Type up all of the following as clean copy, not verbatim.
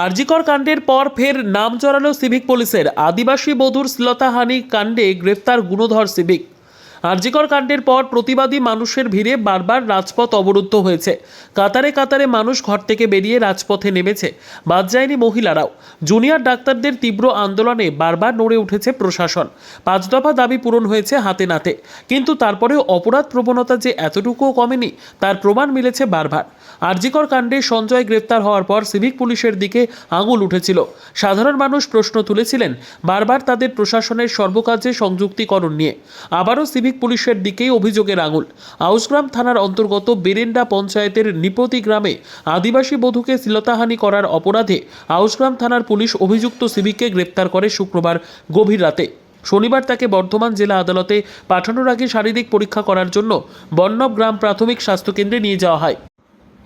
আরজিকর কাণ্ডের পর ফের নাম জড়ালো সিভিক পুলিশের। আদিবাসী বধূর শ্লীলতাহানি কাণ্ডে গ্রেফতার গুণধর সিভিক। আরজিকর কাণ্ডের পর প্রতিবাদী মানুষের ভিড়ে বারবার রাজপথ অবরুদ্ধ হয়েছে। কাতারে কাতারে মানুষ ঘর থেকে বেরিয়ে রাজপথে নেমেছে। বাদ যায়নি মহিলারাও। জুনিয়র ডাক্তারদের তীব্র আন্দোলনে বারবার নড়ে উঠেছে প্রশাসন। 5 দফা দাবি পূরণ হয়েছে হাতে নাতে, কিন্তু তারপরেও অপরাধ প্রবণতা যে এতটুকুও কমেনি তার প্রমাণ মিলেছে বারবার। আরজিকর কাণ্ডে সঞ্জয় গ্রেফতার হওয়ার পর সিভিক পুলিশের দিকে আঙুল উঠেছিল। সাধারণ মানুষ প্রশ্ন তুলেছিলেন বারবার তাদের প্রশাসনের সর্বকার্যে সংযুক্তিকরণ নিয়ে। আবারও সিভিক পুলিশের দিকেই অভিযোগের আঙুল। আউসগ্রাম থানার অন্তর্গত বেরেন্ডা পঞ্চায়েতের নিপতি গ্রামে আদিবাসী বধূকে শ্লীলতাহানি করার অপরাধে আউসগ্রাম থানার পুলিশ অভিযুক্ত সিভিককে গ্রেপ্তার করে শুক্রবার গভীর রাতে। শনিবার তাকে বর্ধমান জেলা আদালতে পাঠানোর আগে শারীরিক পরীক্ষা করার জন্য বন্নব গ্রাম প্রাথমিক স্বাস্থ্যকেন্দ্রে নিয়ে যাওয়া হয়।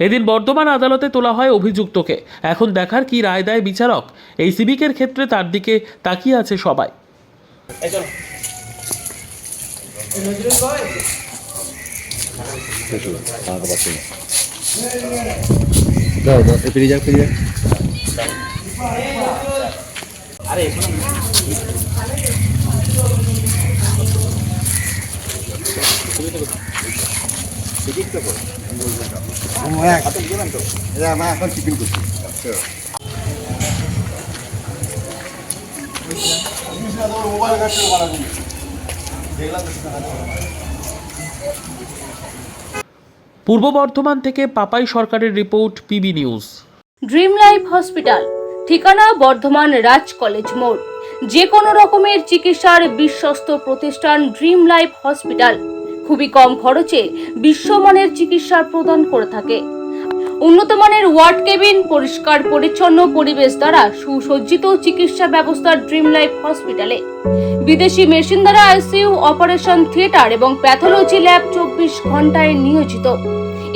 এদিন বর্ধমান আদালতে তোলা হয় অভিযুক্তকে। এখন দেখার কি রায় দেয় বিচারক। এই সিভিকের ক্ষেত্রে তার দিকে তাকিয়ে আছে সবাই। পূর্ব বর্ধমান থেকে পাপাই সরকারের report, PB news. Dream life hospital, ঠিকানা বর্ধমান রাজ কলেজ মোড়। যে কোনো রকমের চিকিৎসার বিশ্বস্ত প্রতিষ্ঠান ড্রিম লাইফ হসপিটাল খুবই কম খরচে বিশ্বমানের চিকিৎসা প্রদান করে থাকে। উন্নত মানের ওয়ার্ড কেবিন, পরিষ্কার পরিচ্ছন্ন পরিবেশ দ্বারা সুসজ্জিত চিকিৎসা ব্যবস্থা ড্রিম লাইফ হসপিটালে। বিদেশি মেশিন দ্বারা আইসিইউ, অপারেশন থিয়েটার এবং প্যাথোলজি ল্যাব 24 ঘন্টায় নিয়োজিত।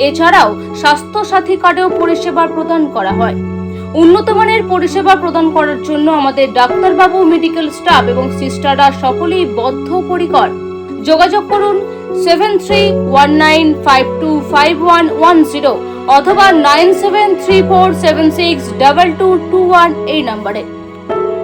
এছাড়াও স্বাস্থ্য সাথী কার্ডেও পরিষেবা প্রদান করা হয়। উন্নত মানের পরিষেবা প্রদান করার জন্য আমাদের ডাক্তারবাবু, মেডিকেল স্টাফ এবং সিস্টাররা সকলেই বদ্ধপরিকর। যোগাযোগ করুন 7319525110 অথবা 9734762221 এই নম্বরে।